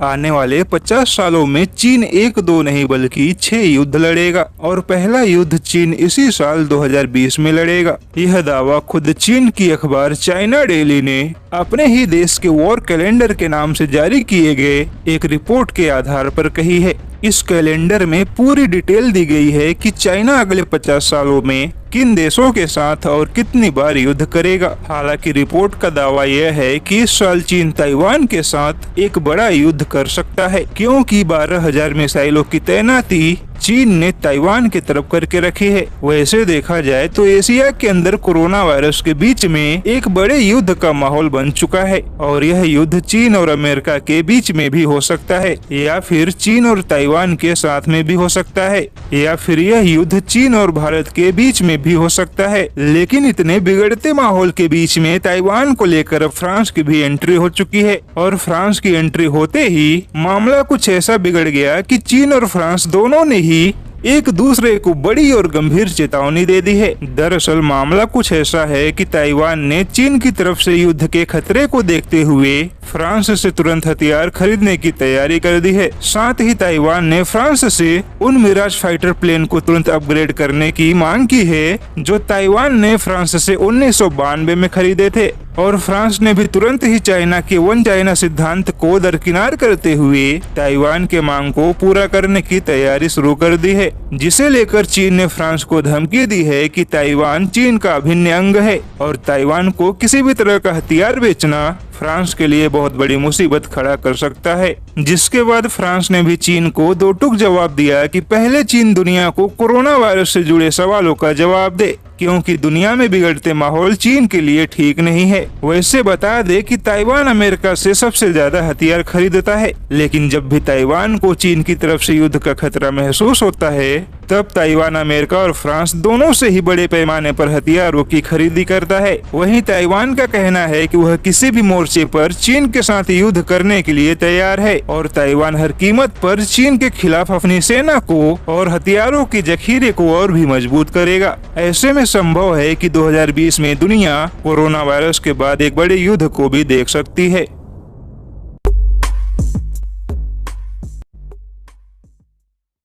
आने वाले 50 सालों में चीन एक दो नहीं बल्कि 6 युद्ध लड़ेगा और पहला युद्ध चीन इसी साल 2020 में लड़ेगा। यह दावा खुद चीन की अखबार चाइना डेली ने अपने ही देश के वॉर कैलेंडर के नाम से जारी किए गए एक रिपोर्ट के आधार पर कही है। इस कैलेंडर में पूरी डिटेल दी गई है कि चाइना अगले 50 सालों में किन देशों के साथ और कितनी बार युद्ध करेगा। हालांकि रिपोर्ट का दावा यह है कि इस साल चीन ताइवान के साथ एक बड़ा युद्ध कर सकता है, क्योंकि 12,000 मिसाइलों की तैनाती चीन ने ताइवान की तरफ करके रखी है। वैसे देखा जाए तो एशिया के अंदर कोरोना वायरस के बीच में एक बड़े युद्ध का माहौल बन चुका है और यह युद्ध चीन और अमेरिका के बीच में भी हो सकता है, या फिर चीन और ताइवान के साथ में भी हो सकता है, या फिर यह युद्ध चीन और भारत के बीच में भी हो सकता है। लेकिन इतने बिगड़ते माहौल के बीच में ताइवान को लेकर अब फ्रांस की भी एंट्री हो चुकी है और फ्रांस की एंट्री होते ही मामला कुछ ऐसा बिगड़ गया कि चीन और फ्रांस दोनों ने ही एक दूसरे को बड़ी और गंभीर चेतावनी दे दी है। दरअसल मामला कुछ ऐसा है कि ताइवान ने चीन की तरफ से युद्ध के खतरे को देखते हुए फ्रांस से तुरंत हथियार खरीदने की तैयारी कर दी है। साथ ही ताइवान ने फ्रांस से उन मिराज फाइटर प्लेन को तुरंत अपग्रेड करने की मांग की है जो ताइवान ने फ्रांस से 1992 में खरीदे थे। और फ्रांस ने भी तुरंत ही चाइना के वन चाइना सिद्धांत को दरकिनार करते हुए ताइवान के मांग को पूरा करने की तैयारी शुरू कर दी है, जिसे लेकर चीन ने फ्रांस को धमकी दी है कि ताइवान चीन का अभिन्न अंग है और ताइवान को किसी भी तरह का हथियार बेचना फ्रांस के लिए बहुत बड़ी मुसीबत खड़ा कर सकता है। जिसके बाद फ्रांस ने भी चीन को दो टूक जवाब दिया कि पहले चीन दुनिया को कोरोना वायरस से जुड़े सवालों का जवाब दे, क्योंकि दुनिया में बिगड़ते माहौल चीन के लिए ठीक नहीं है। वैसे बता दे कि ताइवान अमेरिका से सबसे ज्यादा हथियार खरीदता है, लेकिन जब भी ताइवान को चीन की तरफ से युद्ध का खतरा महसूस होता है तब ताइवान अमेरिका और फ्रांस दोनों से ही बड़े पैमाने पर हथियारों की खरीदी करता है। वहीं ताइवान का कहना है कि वह किसी भी मोर्चे पर चीन के साथ युद्ध करने के लिए तैयार है और ताइवान हर कीमत पर चीन के खिलाफ अपनी सेना को और हथियारों के जखीरे को और भी मजबूत करेगा। ऐसे में संभव है कि 2020 में दुनिया कोरोना वायरस के बाद एक बड़े युद्ध को भी देख सकती है।